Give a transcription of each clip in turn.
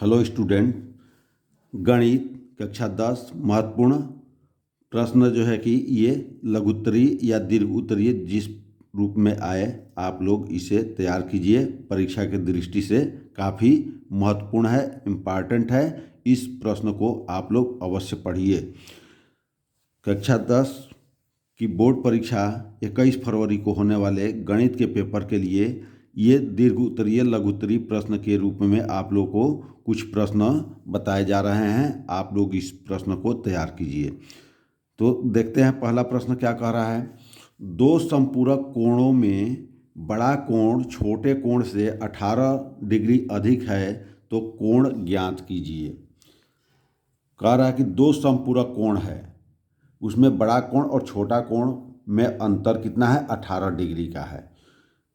Hello student, गणित कक्षा 10 महत्वपूर्ण प्रश्न जो है कि ये लघुत्तरीय या दीर्घ उत्तरीय जिस रूप में आए आप लोग इसे तैयार कीजिए। परीक्षा की दृष्टि से काफ़ी महत्वपूर्ण है, इम्पॉर्टेंट है। इस प्रश्न को आप लोग अवश्य पढ़िए। कक्षा 10 की बोर्ड परीक्षा 21 फरवरी को होने वाले गणित के पेपर के लिए ये दीर्घ उत्तरीय लघु उत्तरीय प्रश्न के रूप में आप लोग को कुछ प्रश्न बताए जा रहे हैं। आप लोग इस प्रश्न को तैयार कीजिए। तो देखते हैं पहला प्रश्न क्या कह रहा है। दो संपूरक कोणों में बड़ा कोण छोटे कोण से 18 डिग्री अधिक है तो कोण ज्ञात कीजिए। कह रहा है कि दो संपूरक कोण है, उसमें बड़ा कोण और छोटा कोण में अंतर कितना है, 18 डिग्री का है।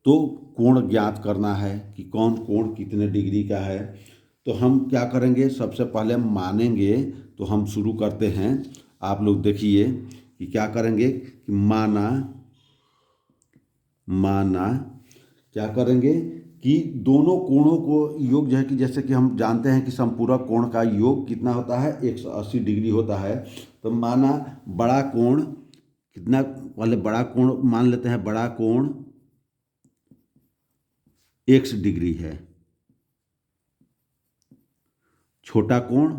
तो कोण ज्ञात करना है कि कौन कोण कितने डिग्री का है। तो हम क्या करेंगे, सबसे पहले हम मानेंगे। तो हम शुरू करते हैं। आप लोग देखिए कि क्या करेंगे कि माना क्या करेंगे कि दोनों कोणों को योग जो है कि जैसे कि हम जानते हैं कि संपूरक कोण का योग कितना होता है, 180 डिग्री होता है। तो माना बड़ा कोण कितना, पहले बड़ा कोण मान लेते हैं। बड़ा कोण x डिग्री है, छोटा कोण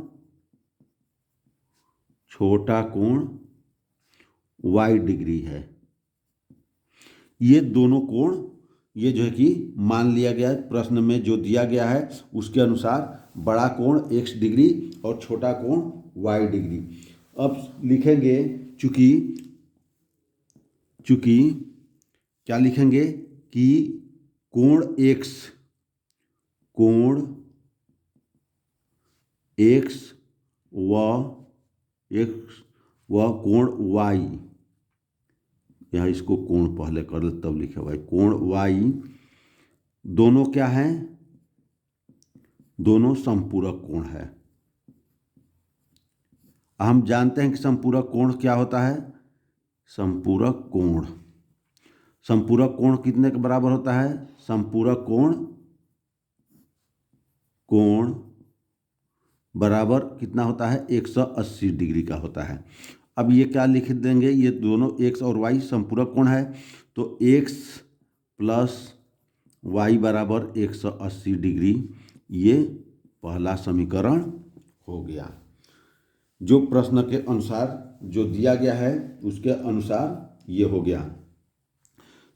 y डिग्री है। ये दोनों कोण ये जो है कि मान लिया गया है, प्रश्न में जो दिया गया है उसके अनुसार बड़ा कोण x डिग्री और छोटा कोण y डिग्री। अब लिखेंगे चूंकि क्या लिखेंगे कि कोण x व कोण y, यहाँ इसको कोण पहले कर ले तब लिखे भाई। कोण y दोनों क्या है, दोनों संपूरक कोण है। हम जानते हैं कि संपूरक कोण क्या होता है। संपूरक कोण कितने के बराबर होता है। संपूरक कोण बराबर कितना होता है, 180 डिग्री का होता है। अब ये क्या लिख देंगे, ये दोनों x और y संपूरक कोण है। तो x प्लस y बराबर 180 डिग्री, ये पहला समीकरण हो गया। जो प्रश्न के अनुसार जो दिया गया है उसके अनुसार ये हो गया।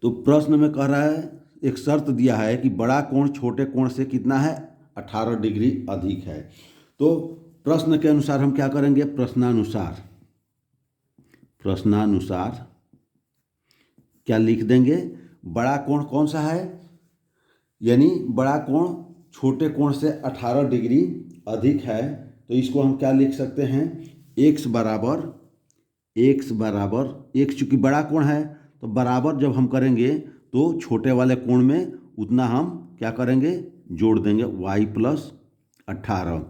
तो प्रश्न में कह रहा है, एक शर्त दिया है कि बड़ा कोण छोटे कोण से कितना है, 18 डिग्री अधिक है। तो प्रश्न के अनुसार हम क्या करेंगे, प्रश्नानुसार क्या लिख देंगे, बड़ा कोण कौन सा है, यानी बड़ा कोण छोटे कोण से 18 डिग्री अधिक है। तो इसको हम क्या लिख सकते हैं, x चूँकि बड़ा कोण है तो बराबर जब हम करेंगे तो छोटे वाले कोण में उतना हम क्या करेंगे, जोड़ देंगे y प्लस 18।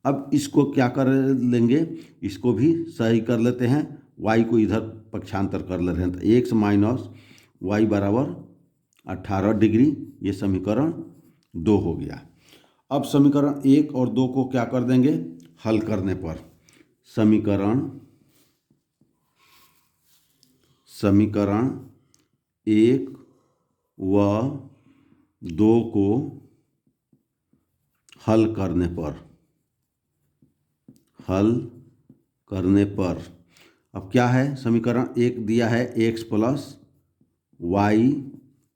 अब इसको क्या कर लेंगे, इसको भी सही कर लेते हैं, y को इधर पक्षांतर कर ले रहे हैं। तो x माइनस वाई बराबर 18 डिग्री, ये समीकरण 2 हो गया। अब समीकरण 1 और 2 को क्या कर देंगे, हल करने पर समीकरण 1 व 2 को हल करने पर अब क्या है, समीकरण 1 दिया है x प्लस वाई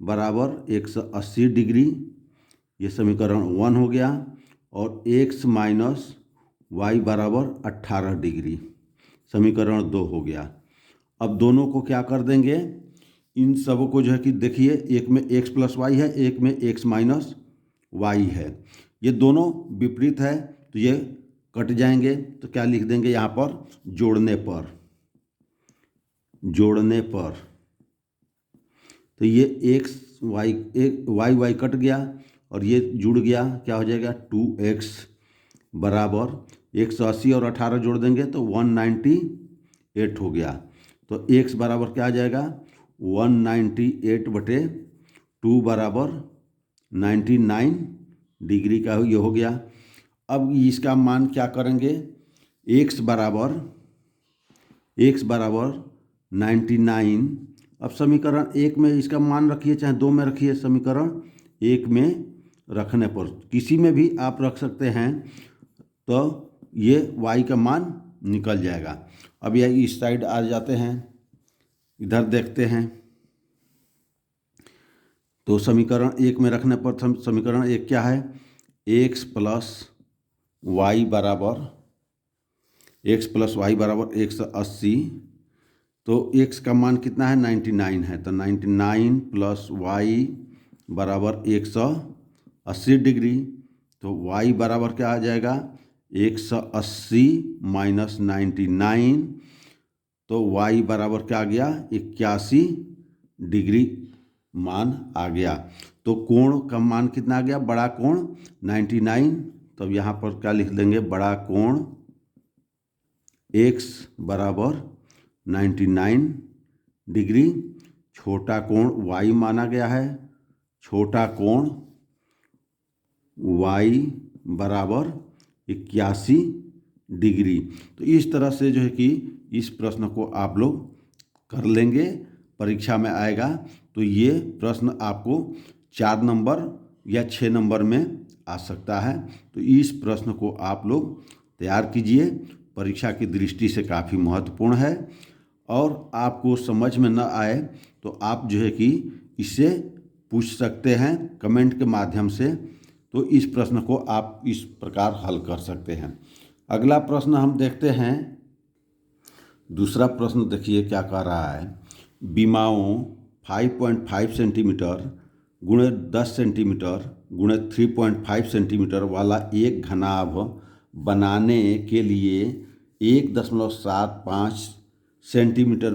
बराबर 180 डिग्री, ये समीकरण 1 हो गया। और x माइनस वाई बराबर 18 डिग्री, समीकरण 2 हो गया। अब दोनों को क्या कर देंगे, इन सब को जो है कि देखिए, एक में x प्लस वाई है, एक में x माइनस वाई है। ये दोनों विपरीत है तो ये कट जाएंगे। तो क्या लिख देंगे यहाँ पर, जोड़ने पर तो ये वाई कट गया और ये जुड़ गया, क्या हो जाएगा 2x बराबर 180 और 18 जोड़ देंगे तो 198 हो गया। तो x बराबर क्या आ जाएगा, 198/2 बराबर 99 डिग्री का ये हो गया। अब इसका मान क्या करेंगे, x बराबर 99। अब समीकरण 1 में इसका मान रखिए, चाहे 2 में रखिए, समीकरण 1 में रखने पर किसी में भी आप रख सकते हैं तो ये y का मान निकल जाएगा। अब यह इस साइड आ जाते हैं, इधर देखते हैं। तो समीकरण 1 में रखने पर समीकरण 1 क्या है, x प्लस वाई बराबर 180। तो x का मान कितना है, 99 है। तो 99 प्लस वाई बराबर 180 डिग्री। तो y बराबर क्या आ जाएगा, 180 माइनस 99। तो y बराबर क्या आ गया, 81 डिग्री मान आ गया। तो कोण का मान कितना आ गया, बड़ा कोण 99। तब यहाँ पर क्या लिख देंगे, बड़ा कोण x बराबर 99 डिग्री, छोटा कोण y माना गया है, छोटा कोण y बराबर 81 डिग्री। तो इस तरह से जो है कि इस प्रश्न को आप लोग कर लेंगे, परीक्षा में आएगा। तो ये प्रश्न आपको 4 नंबर या 6 नंबर में आ सकता है। तो इस प्रश्न को आप लोग तैयार कीजिए, परीक्षा की दृष्टि से काफ़ी महत्वपूर्ण है। और आपको समझ में न आए तो आप जो है कि इससे पूछ सकते हैं कमेंट के माध्यम से। तो इस प्रश्न को आप इस प्रकार हल कर सकते हैं। अगला प्रश्न हम देखते हैं। दूसरा प्रश्न देखिए क्या कह रहा है, विमाओं 5.5 सेंटीमीटर गुणे 10 सेंटीमीटर गुणे 3.5 सेंटीमीटर वाला एक घनाभ बनाने के लिए 1.75 सेंटीमीटर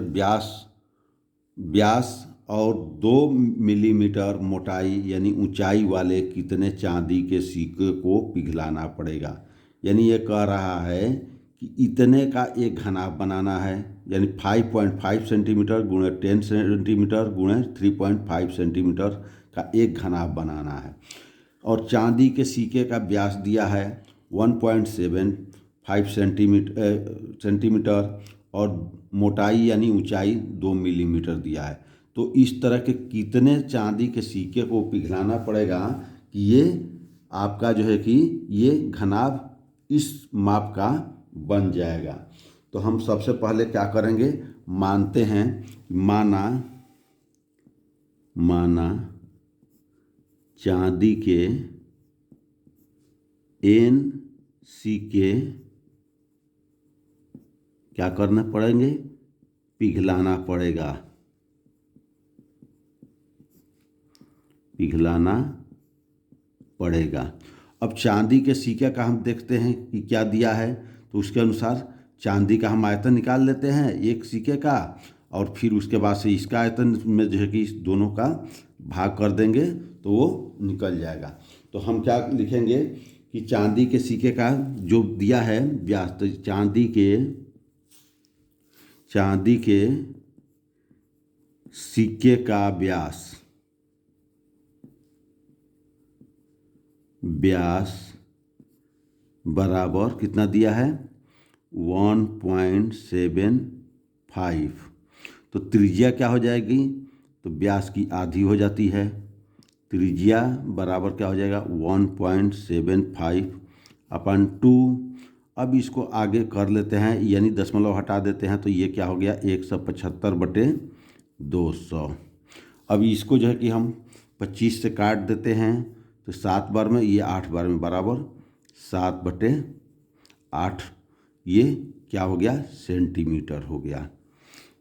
व्यास और 2 मिलीमीटर मोटाई यानी ऊंचाई वाले कितने चांदी के सिक्के को पिघलाना पड़ेगा। यानी ये कह रहा है कि इतने का एक घनाभ बनाना है, यानी 5.5 सेंटीमीटर गुणे 10 सेंटीमीटर गुणे 3.5 सेंटीमीटर का एक घनाभ बनाना है। और चांदी के सिक्के का व्यास दिया है 1.75 सेंटीमीटर और मोटाई यानी ऊंचाई 2 मिलीमीटर दिया है। तो इस तरह के कितने चांदी के सिक्के को पिघलाना पड़ेगा कि ये आपका जो है कि ये घनाभ इस माप का बन जाएगा। तो हम सबसे पहले क्या करेंगे, मानते हैं, माना चांदी के n सिक्के क्या करना पड़ेंगे, पिघलाना पड़ेगा। अब चांदी के सिक्के का हम देखते हैं कि क्या दिया है। तो उसके अनुसार चांदी का हम आयतन निकाल लेते हैं एक सिक्के का, और फिर उसके बाद से इसका आयतन में जो है कि इस दोनों का भाग कर देंगे तो वो निकल जाएगा। तो हम क्या लिखेंगे कि चांदी के सिक्के का जो दिया है व्यास, तो चांदी के सिक्के का व्यास बराबर कितना दिया है, 1.75। तो त्रिज्या क्या हो जाएगी, तो व्यास की आधी हो जाती है। त्रिज्या बराबर क्या हो जाएगा, 1.75/2। अब इसको आगे कर लेते हैं, यानी दशमलव हटा देते हैं। तो ये क्या हो गया, 175/200। अब इसको जो है कि हम 25 से काट देते हैं। तो 7 बार में, ये 8 बार में बराबर 7/8। ये क्या हो गया, सेंटीमीटर हो गया।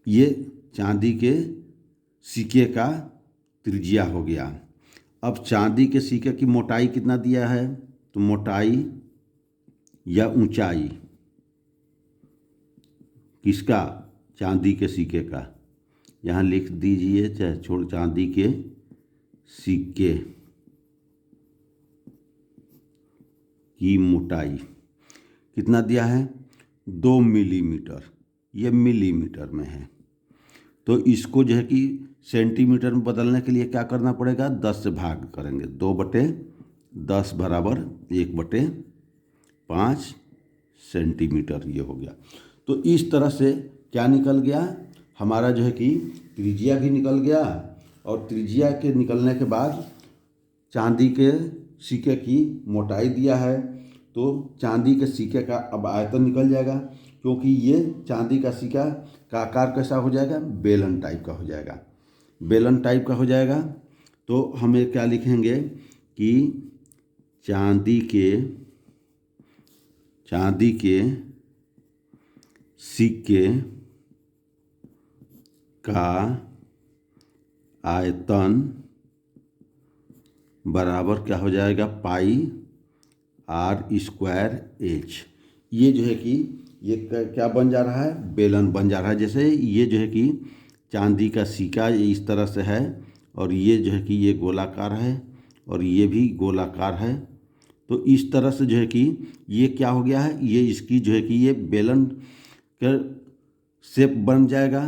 ये चांदी के सिक्के का त्रिज्या हो गया। अब चांदी के सिक्के की मोटाई कितना दिया है, तो मोटाई या ऊंचाई किसका, चांदी के सिक्के का, यहाँ लिख दीजिए, चाहे छोड़, चांदी के सिक्के की मोटाई कितना दिया है, 2 मिलीमीटर। ये मिलीमीटर में है। तो इसको जो है कि सेंटीमीटर में बदलने के लिए क्या करना पड़ेगा, 10 से भाग करेंगे। 2/10 बराबर 1/10। 5 सेंटीमीटर ये हो गया। तो इस तरह से क्या निकल गया हमारा जो है कि त्रिज्या भी निकल गया, और त्रिज्या के निकलने के बाद चांदी के सिक्के की मोटाई दिया है, तो चांदी के सिक्के का अब आयतन निकल जाएगा, क्योंकि ये चांदी का सिक्का का आकार कैसा हो जाएगा, बेलन टाइप का हो जाएगा, बेलन टाइप का हो जाएगा। तो हमें क्या लिखेंगे कि चांदी के सिक्के का आयतन बराबर क्या हो जाएगा, पाई r²h। ये जो है कि ये क्या बन जा रहा है, बेलन बन जा रहा है। जैसे ये जो है कि चांदी का सिक्का इस तरह से है, और ये जो है कि ये गोलाकार है, और ये भी गोलाकार है। तो इस तरह से जो है कि ये क्या हो गया है, ये इसकी जो है कि ये बेलन का शेप बन जाएगा।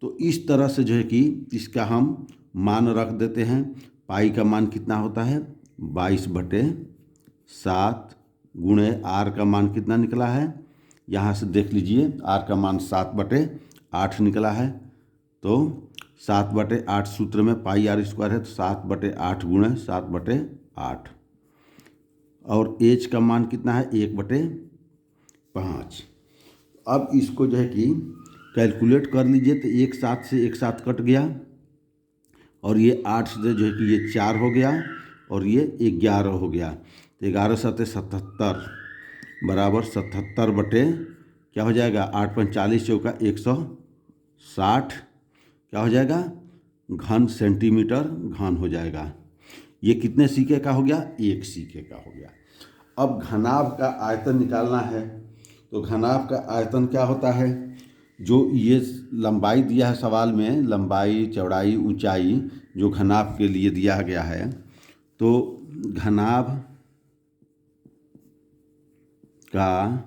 तो इस तरह से जो है कि इसका हम मान रख देते हैं। पाई का मान कितना होता है, 22/7 गुणे आर का मान कितना निकला है, यहाँ से देख लीजिए, आर का मान 7/8 निकला है। तो 7/8 सूत्र में पाई r² है, तो 7/8 गुणे 7/8, और एच का मान कितना है, 1/5। अब इसको जो है कि कैलकुलेट कर लीजिए, तो 1 7 से 1 7 कट गया, और ये 8 से जो है कि ये 4 हो गया, और ये 11 हो गया। तो 11 7 77 बराबर 77 बटे क्या हो जाएगा, 8 × 40 चौका 160 क्या हो जाएगा, घन सेंटीमीटर घन हो जाएगा। ये कितने सिक्के का हो गया, 1 सिक्के का हो गया। अब घनाभ का आयतन निकालना है। तो घनाभ का आयतन क्या होता है, जो ये लंबाई दिया है सवाल में, लंबाई चौड़ाई ऊंचाई जो घनाभ के लिए दिया गया है, तो घनाभ का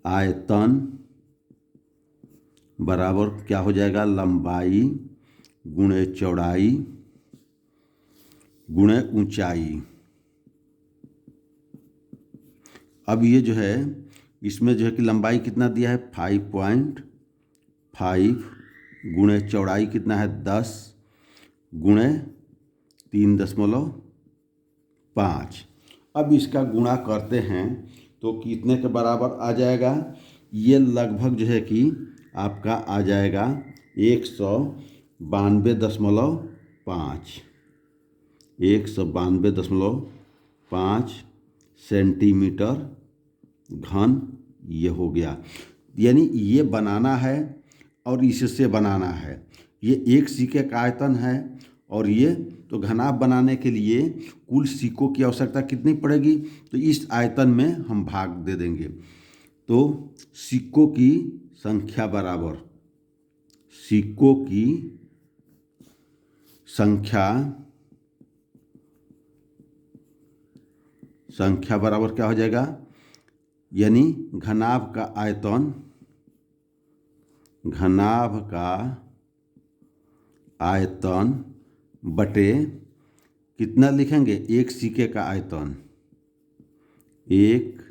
आयतन बराबर क्या हो जाएगा, लंबाई गुणे चौड़ाई गुणे ऊंचाई। अब ये जो है इसमें जो है कि लंबाई कितना दिया है, 5.5 गुणे चौड़ाई कितना है, 10 गुणे 3.5। अब इसका गुणा करते हैं तो कितने के बराबर आ जाएगा, ये लगभग जो है कि आपका आ जाएगा 192.5 192.5 सेंटीमीटर घन ये हो गया। यानी ये बनाना है और इससे बनाना है। ये एक सिक्के का आयतन है, और ये तो घनाभ बनाने के लिए कुल सिक्कों की आवश्यकता कितनी पड़ेगी, तो इस आयतन में हम भाग दे देंगे। तो सिक्कों की संख्या बराबर सिक्कों की संख्या बराबर क्या हो जाएगा, यानी घनाभ का आयतन बटे कितना लिखेंगे, एक सिक्के का आयतन, एक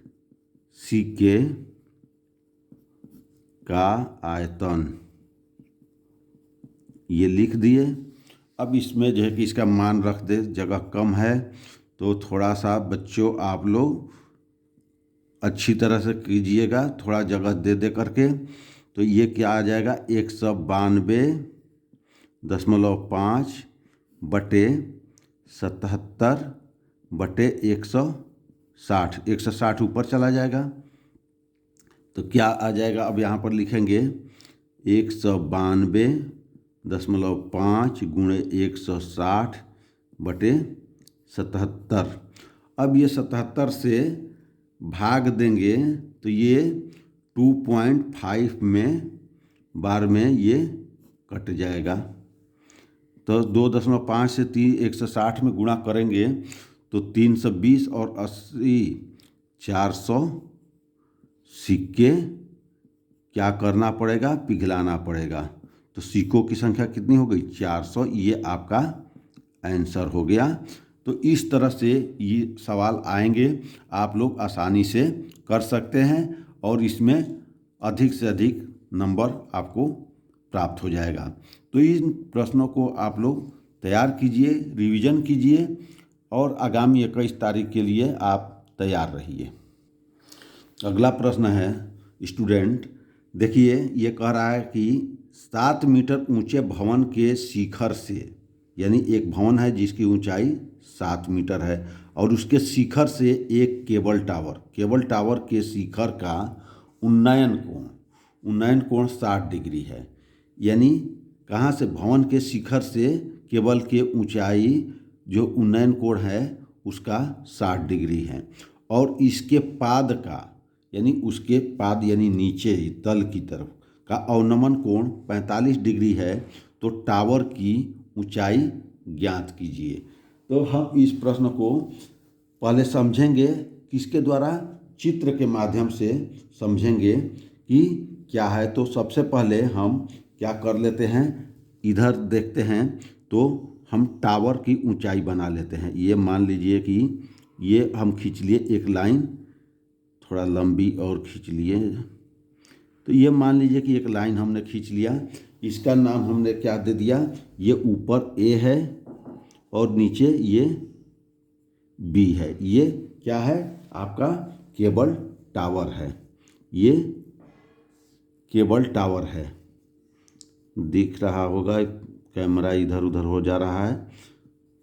सिक्के का आयतन ये लिख दिए। अब इसमें जो है कि इसका मान रख दे, जगह कम है तो थोड़ा सा बच्चों आप लोग अच्छी तरह से कीजिएगा, थोड़ा जगह दे दे करके। तो ये क्या आ जाएगा, 192.5 बटे 77 बटे 160, 160 ऊपर चला जाएगा। तो क्या आ जाएगा, अब यहाँ पर लिखेंगे 192.5 गुणे 160 बटे 77। अब ये 77 से भाग देंगे तो ये 2.5 बार में ये कट जाएगा। तो 2.5 से 160 में गुणा करेंगे तो 320 और 80 400 सिक्के क्या करना पड़ेगा, पिघलाना पड़ेगा। तो सिक्कों की संख्या कितनी हो गई, 400। ये आपका आंसर हो गया। तो इस तरह से ये सवाल आएंगे, आप लोग आसानी से कर सकते हैं और इसमें अधिक से अधिक नंबर आपको प्राप्त हो जाएगा। तो इन प्रश्नों को आप लोग तैयार कीजिए, रिवीजन कीजिए और आगामी 21 तारीख के लिए आप तैयार रहिए। अगला प्रश्न है स्टूडेंट, देखिए ये कह रहा है कि 7 मीटर ऊंचे भवन के शिखर से, यानी एक भवन है जिसकी ऊंचाई 7 मीटर है और उसके शिखर से एक केबल टावर के शिखर का उन्नयन कोण 60 डिग्री है। यानी कहाँ से, भवन के शिखर से केबल के ऊंचाई जो उन्नयन कोण है उसका 60 डिग्री है और इसके पाद का, यानी उसके पाद यानी नीचे तल की तरफ का अवनमन कोण 45 डिग्री है। तो टावर की ऊंचाई ज्ञात कीजिए। तो हम इस प्रश्न को पहले समझेंगे किसके द्वारा, चित्र के माध्यम से समझेंगे कि क्या है। तो सबसे पहले हम क्या कर लेते हैं, इधर देखते हैं तो हम टावर की ऊंचाई बना लेते हैं। ये मान लीजिए कि ये हम खींच लिए एक लाइन, थोड़ा लंबी और खींच लिए। तो ये मान लीजिए कि एक लाइन हमने खींच लिया, इसका नाम हमने क्या दे दिया, ये ऊपर ए है और नीचे ये बी है। ये क्या है, आपका केबल टावर है। ये केबल टावर है, दिख रहा होगा, कैमरा इधर उधर हो जा रहा है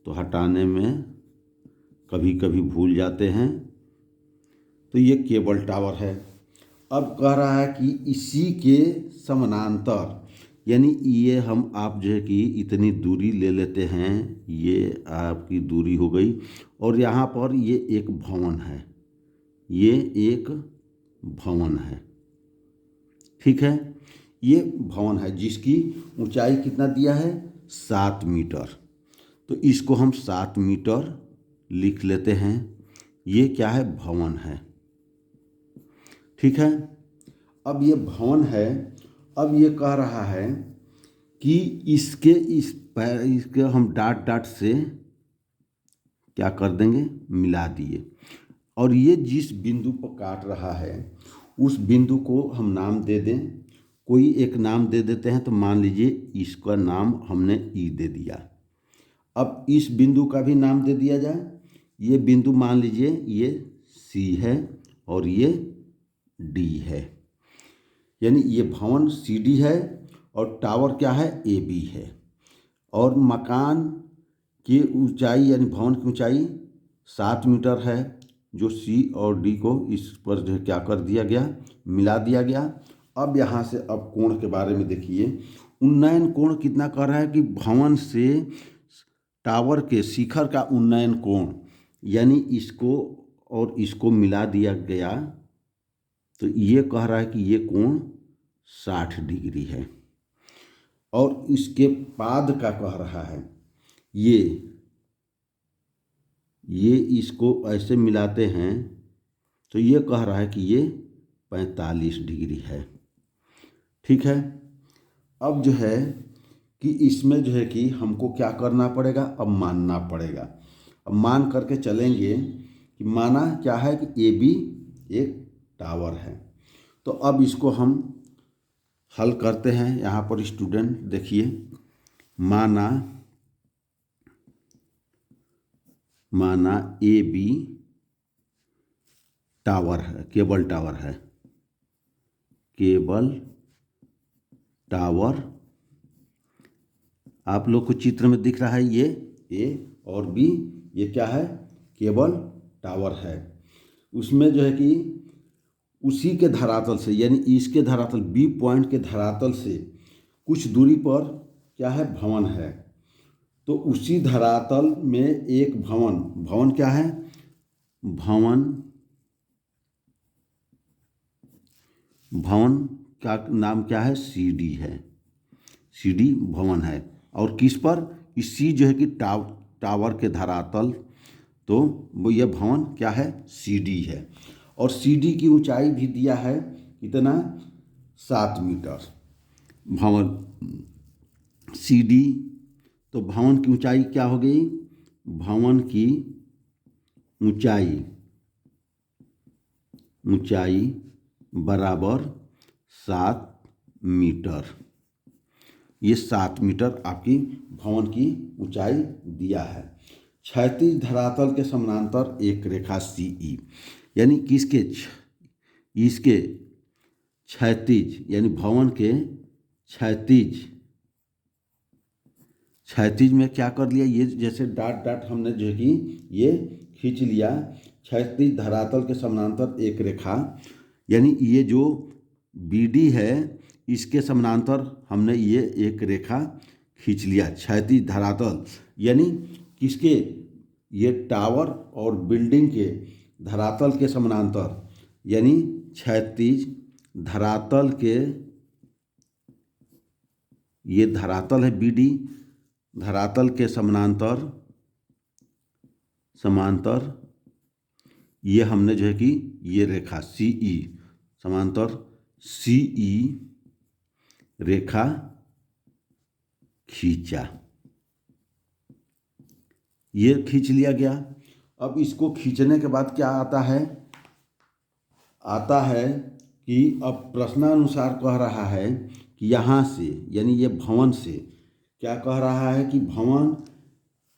तो हटाने में कभी कभी भूल जाते हैं। तो ये केबल टावर है। अब कह रहा है कि इसी के समानांतर, यानी ये हम आप जो है कि इतनी दूरी ले लेते हैं, ये आपकी दूरी हो गई और यहाँ पर ये एक भवन है, ये एक भवन है, ठीक है। ये भवन है जिसकी ऊंचाई कितना दिया है, 7 मीटर। तो इसको हम 7 मीटर लिख लेते हैं। ये क्या है, भवन है, ठीक है। अब ये भवन है, अब ये कह रहा है कि इसके हम डाट से क्या कर देंगे, मिला दिए और ये जिस बिंदु पर काट रहा है उस बिंदु को हम नाम दे दें, कोई एक नाम दे देते हैं। तो मान लीजिए इसका नाम हमने ई दे दिया। अब इस बिंदु का भी नाम दे दिया जाए। ये बिंदु मान लीजिए ये सी है और ये डी है, यानी ये भवन सी डी है और टावर क्या है, ए बी है। और मकान की ऊंचाई यानी भवन की ऊंचाई 7 मीटर है, जो सी और डी को इस पर जो क्या कर दिया गया, मिला दिया गया। अब यहाँ से अब कोण के बारे में देखिए, उन्नयन कोण कितना कर रहा है कि भवन से टावर के शिखर का उन्नयन कोण, यानी इसको और इसको मिला दिया गया तो ये कह रहा है कि ये कोण 60 डिग्री है। और इसके पाद का कह रहा है, ये इसको ऐसे मिलाते हैं तो ये कह रहा है कि ये 45 डिग्री है, ठीक है। अब जो है कि इसमें जो है कि हमको क्या करना पड़ेगा, अब मानना पड़ेगा। अब मान करके चलेंगे कि माना क्या है कि ए बी एक टावर है। तो अब इसको हम हल करते हैं। यहाँ पर स्टूडेंट देखिए, माना ए बी टावर है, केबल टावर है, केबल टावर आप लोग को चित्र में दिख रहा है, ये ए और बी, ये क्या है, केबल टावर है। उसमें जो है कि उसी के धरातल से, यानी इसके धरातल बी पॉइंट के धरातल से कुछ दूरी पर क्या है, भवन है। तो उसी धरातल में एक भवन क्या है, भवन का नाम क्या है, सी डी है, सी डी भवन है। और किस पर, इसी जो है कि टावर के धरातल, तो वो ये भवन क्या है, सी डी है। और सी डी की ऊंचाई भी दिया है कितना, 7 मीटर। भवन सी डी, तो भवन की ऊंचाई क्या हो गई, भवन की ऊंचाई बराबर 7 मीटर। ये 7 मीटर आपकी भवन की ऊंचाई दिया है। क्षैतिज धरातल के समानांतर एक रेखा CE, यानी किसके इसके क्षैतिज, यानी भवन के क्षैतिज में क्या कर लिया, ये जैसे डाट डाट हमने जो कि ये खींच लिया। क्षैतिज धरातल के समानांतर एक रेखा, यानी ये जो BD है इसके समानांतर हमने ये एक रेखा खींच लिया। क्षैतिज धरातल यानी किसके, ये टावर और बिल्डिंग के धरातल के समानांतर, यानी क्षैतिज धरातल के, ये धरातल है BD, धरातल के समांतर ये हमने जो है कि ये रेखा CE, समांतर CE रेखा खींचा। ये खींच लिया गया। अब इसको खींचने के बाद क्या आता है कि अब प्रश्नानुसार कह रहा है कि यहाँ से, यानी ये भवन से क्या कह रहा है कि भवन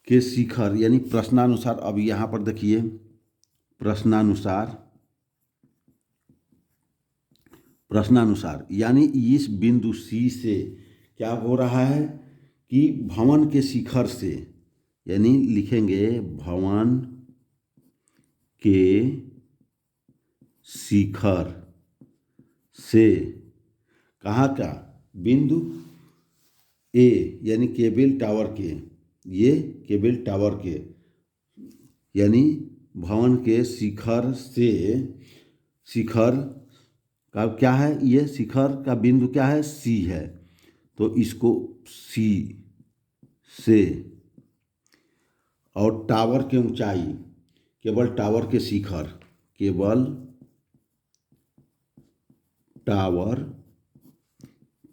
के शिखर, यानी प्रश्नानुसार। अब यहाँ पर देखिए प्रश्नानुसार यानी इस बिंदु C से क्या हो रहा है कि भवन के शिखर से, यानी लिखेंगे भवन के शिखर से, कहाँ का बिंदु A, यानी केबल टावर के, ये केबल टावर के, यानी भवन के शिखर से, शिखर का क्या है, ये शिखर का बिंदु क्या है C है, तो इसको C से, और टावर के ऊंचाई, केवल टावर के शिखर, केवल टावर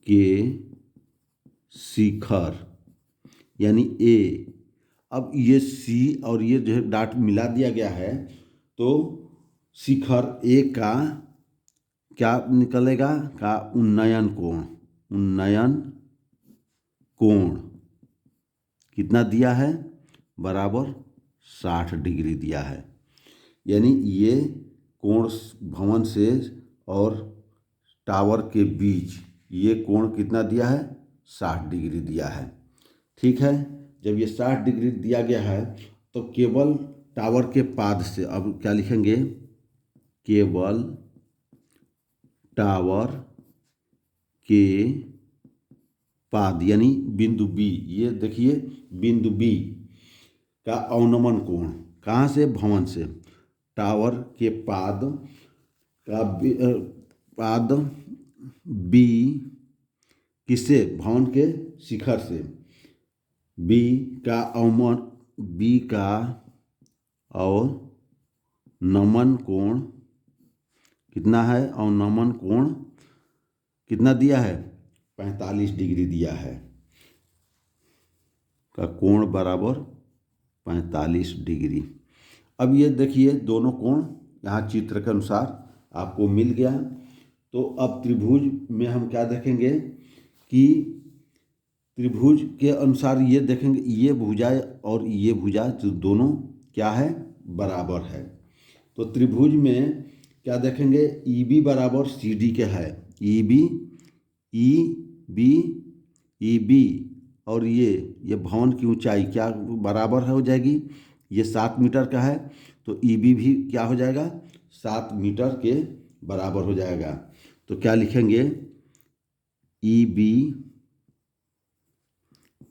के शिखर यानी A। अब ये C और ये जो है डाट मिला दिया गया है, तो शिखर A का क्या निकलेगा का उन्नयन कोण कितना दिया है, बराबर 60 डिग्री दिया है। यानी ये कोण भवन से और टावर के बीच ये कोण कितना दिया है, 60 डिग्री दिया है। ठीक है, जब ये 60 डिग्री दिया गया है तो केवल टावर के पाद से, अब क्या लिखेंगे, केवल टावर के पाद यानी बिंदु B, ये देखिए बिंदु B का अवनमन कोण, कहाँ से, भवन से, टावर के पाद का पाद B किससे, भवन के शिखर से, B का अवनमन कोण कितना है, अवनमन कोण कितना दिया है, 45 डिग्री दिया है, का कोण बराबर 45 डिग्री। अब ये देखिए दोनों कोण यहाँ चित्र के अनुसार आपको मिल गया। तो अब त्रिभुज में हम क्या देखेंगे कि त्रिभुज के अनुसार ये देखेंगे, ये भुजा और ये भुजा जो दोनों क्या है, बराबर है। तो त्रिभुज में क्या देखेंगे, EB बराबर CD के है, EB और ये भवन की ऊंचाई क्या बराबर हो जाएगी, ये 7 मीटर का है, तो EB भी क्या हो जाएगा, 7 मीटर के बराबर हो जाएगा। तो क्या लिखेंगे, EB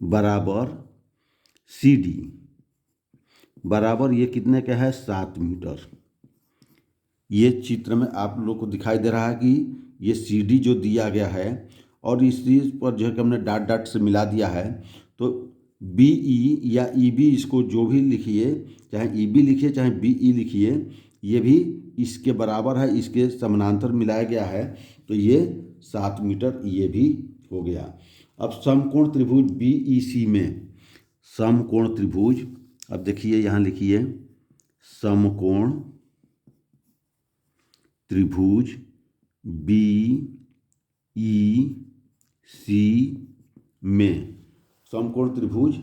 बराबर CD बराबर ये कितने का है, 7 मीटर। ये चित्र में आप लोग को दिखाई दे रहा है कि ये CD जो दिया गया है और इस चीज़ पर जो है कि हमने डाट डाट से मिला दिया है, तो BE या EB, इसको जो भी लिखिए, चाहे EB लिखिए चाहे BE लिखिए, ये भी इसके बराबर है, इसके समानांतर मिलाया गया है, तो ये 7 मीटर ये भी हो गया। अब समकोण त्रिभुज BEC में, समकोण त्रिभुज अब देखिए यहाँ लिखिए समकोण त्रिभुज बी ई सी में, समकोण त्रिभुज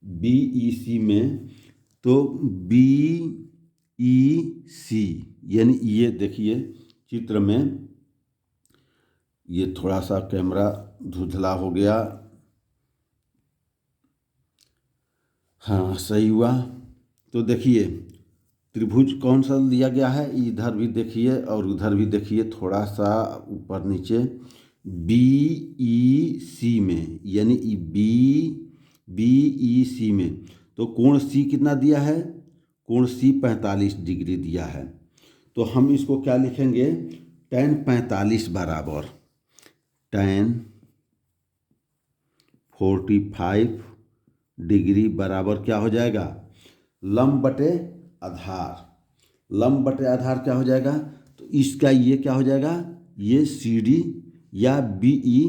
बी ई सी में, तो बी ई सी यानी ये देखिए चित्र में, ये थोड़ा सा कैमरा धुंधला हो गया, हाँ सही हुआ। तो देखिए त्रिभुज कौन सा लिया गया है, इधर भी देखिए और उधर भी देखिए, थोड़ा सा ऊपर नीचे, बी ई सी में, यानी बी ई सी में। तो कोण सी कितना दिया है, कोण सी 45 डिग्री दिया है। तो हम इसको क्या लिखेंगे, tan 45 बराबर tan 45 डिग्री बराबर क्या हो जाएगा, लंब बटे आधार। लंब बटे आधार क्या हो जाएगा, तो इसका ये क्या हो जाएगा, ये सी डी या बी ई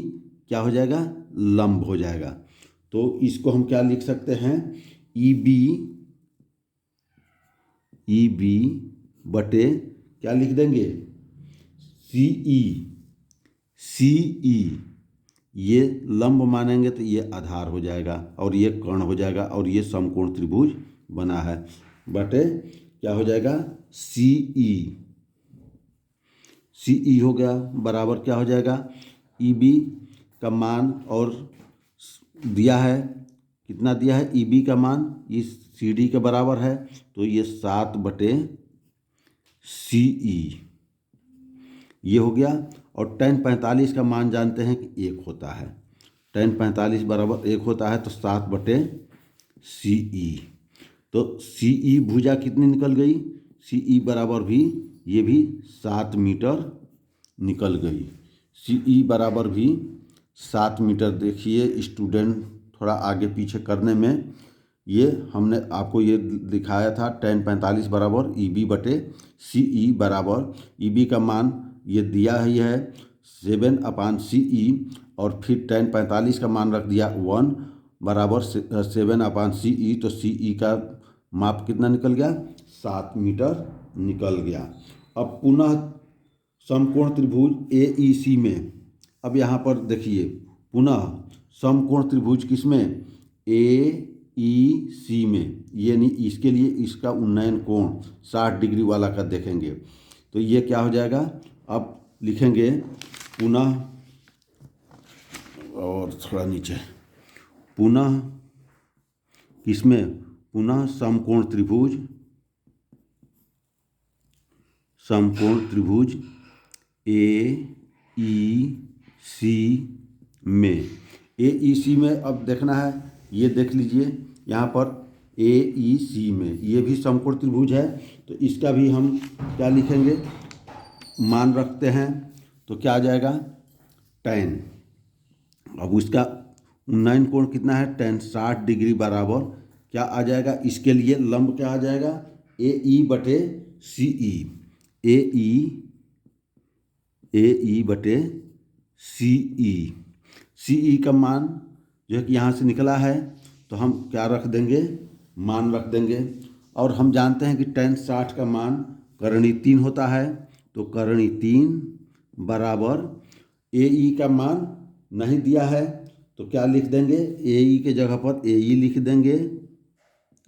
क्या हो जाएगा, लंब हो जाएगा। तो इसको हम क्या लिख सकते हैं, ई बी बटे क्या लिख देंगे, सी ई, ये लंब मानेंगे तो ये आधार हो जाएगा और ये कर्ण हो जाएगा और ये समकोण त्रिभुज बना है, बटे क्या हो जाएगा, सी ई हो गया बराबर क्या हो जाएगा, ई बी का मान और दिया है, कितना दिया है, ई बी का मान इस सी डी के बराबर है, तो ये 7 बटे सी ई ये हो गया। और tan 45 का मान जानते हैं कि 1 होता है, tan 45 बराबर 1 होता है, तो 7 बटे सी ई। तो सी ई भुजा कितनी निकल गई, सी ई बराबर भी ये भी 7 मीटर निकल गई, सी ई बराबर भी 7 मीटर। देखिए स्टूडेंट थोड़ा आगे पीछे करने में, ये हमने आपको ये दिखाया था tan 45 बराबर ई बी बटे सी ई बराबर, ई बी का मान ये दिया ही है 7/CE और फिर tan 45 का मान रख दिया 1 बराबर 7/CE, तो CE का माप कितना निकल गया, 7 मीटर निकल गया। अब पुनः समकोण त्रिभुज AEC में, अब यहाँ पर देखिए पुनः समकोण त्रिभुज किसमें, AEC में, यानी इसके लिए इसका उन्नयन कोण 60 डिग्री वाला का देखेंगे। तो ये क्या हो जाएगा, अब लिखेंगे पुनः, और थोड़ा नीचे, पुनः किसमें, पुनः समकोण त्रिभुज AEC में, AEC में अब देखना है, ये देख लीजिए यहाँ पर AEC में ये भी समकोण त्रिभुज है, तो इसका भी हम क्या लिखेंगे, मान रखते हैं, तो क्या आ जाएगा, tan, अब उसका उन्नयन कोण कितना है, tan 60 डिग्री बराबर क्या आ जाएगा, इसके लिए लंब क्या आ जाएगा, AE बटे CE, AE बटे CE का मान जो है कि यहाँ से निकला है, तो हम क्या रख देंगे, मान रख देंगे। और हम जानते हैं कि tan 60 का मान करणी 3 होता है, तो करणी 3 बराबर AE का मान नहीं दिया है, तो क्या लिख देंगे, AE के जगह पर AE लिख देंगे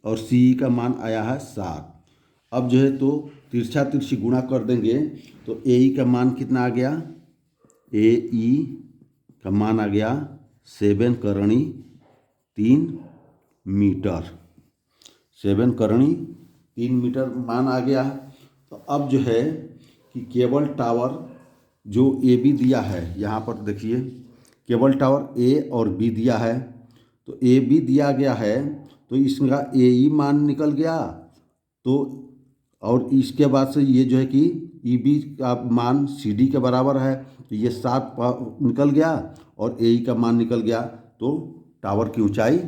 और CE का मान आया है 7। अब जो है तो तिरछा तिरछी गुणा कर देंगे, तो AE का मान कितना आ गया, AE का मान आ गया 7 करणी 3 मीटर, 7 करणी 3 मीटर मान आ गया। तो अब जो है कि केबल टावर जो AB दिया है, यहाँ पर देखिए केबल टावर A और B दिया है, तो AB दिया गया है, तो इसका AE मान निकल गया, तो और इसके बाद से ये जो है कि EB का मान CD के बराबर है, तो ये 7 निकल गया और AE का मान निकल गया, तो टावर की ऊंचाई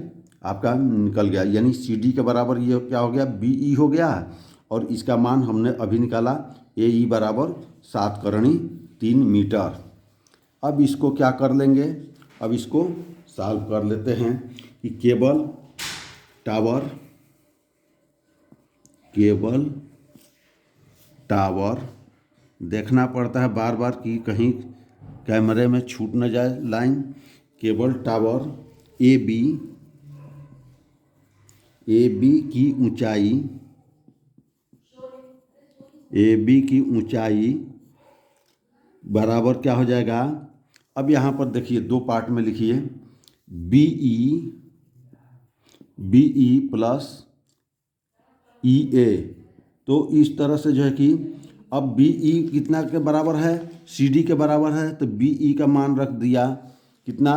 आपका निकल गया, यानी CD के बराबर ये क्या हो गया, BE हो गया, और इसका मान हमने अभी निकाला AE बराबर 7 करणी 3 मीटर। अब इसको क्या कर लेंगे, अब इसको सॉल्व कर लेते हैं कि केबल टावर केबल टावर, देखना पड़ता है बार बार कि कहीं कैमरे में छूट न जाए line. Cable tower A B की ऊंचाई बराबर क्या हो जाएगा। अब यहाँ पर देखिए दो पार्ट में लिखिए, बीई प्लस EA। तो इस तरह से जो है कि अब BE कितना के बराबर है, CD के बराबर है, तो BE का मान रख दिया कितना,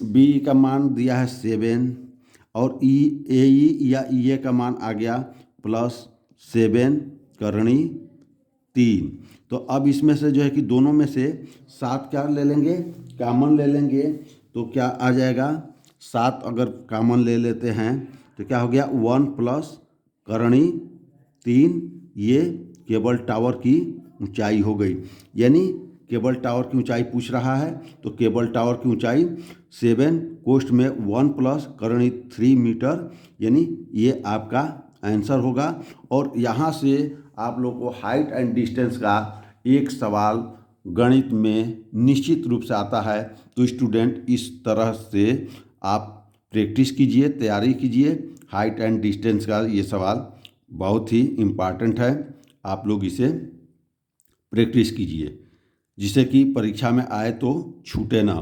BE का मान दिया है 7 और AE या EA का मान आ गया +7 करणी 3। तो अब इसमें से जो है कि दोनों में से 7 क्या ले लेंगे, कॉमन ले लेंगे, तो क्या आ जाएगा 7 अगर कॉमन ले लेते हैं तो क्या हो गया 1 प्लस करणी 3, ये केबल टावर की ऊंचाई हो गई। यानी केबल टावर की ऊंचाई पूछ रहा है तो केबल टावर की ऊंचाई 7 कोष्ठ में 1 प्लस करणी 3 मीटर, यानी ये आपका आंसर होगा। और यहाँ से आप लोग को हाइट एंड डिस्टेंस का एक सवाल गणित में निश्चित रूप से आता है। तो स्टूडेंट इस तरह से आप प्रैक्टिस कीजिए, तैयारी कीजिए। हाइट एंड डिस्टेंस का ये सवाल बहुत ही इम्पॉर्टेंट है, आप लोग इसे प्रैक्टिस कीजिए जिससे कि परीक्षा में आए तो छूटे ना।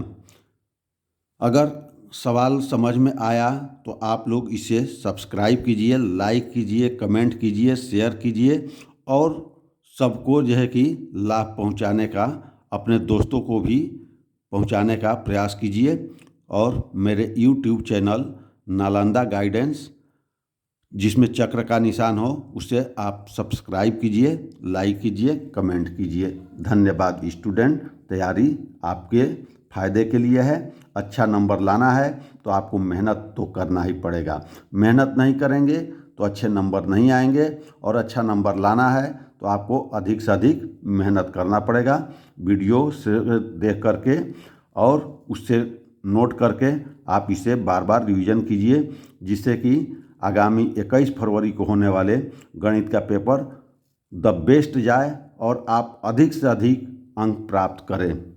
अगर सवाल समझ में आया तो आप लोग इसे सब्सक्राइब कीजिए, लाइक कीजिए, कमेंट कीजिए, शेयर कीजिए और सबको जो है कि लाभ पहुंचाने का, अपने दोस्तों को भी पहुंचाने का प्रयास कीजिए। और मेरे YouTube चैनल नालंदा गाइडेंस जिसमें चक्र का निशान हो उसे आप सब्सक्राइब कीजिए, लाइक कीजिए, कमेंट कीजिए। धन्यवाद स्टूडेंट। तैयारी आपके फ़ायदे के लिए है। अच्छा नंबर लाना है तो आपको मेहनत तो करना ही पड़ेगा। मेहनत नहीं करेंगे तो अच्छे नंबर नहीं आएंगे, और अच्छा नंबर लाना है तो आपको अधिक से अधिक मेहनत करना पड़ेगा। वीडियो से देख करके और उससे नोट करके आप इसे बार बार रिवीजन कीजिए, जिससे कि आगामी 21 फरवरी को होने वाले गणित का पेपर द बेस्ट जाए और आप अधिक से अधिक अंक प्राप्त करें।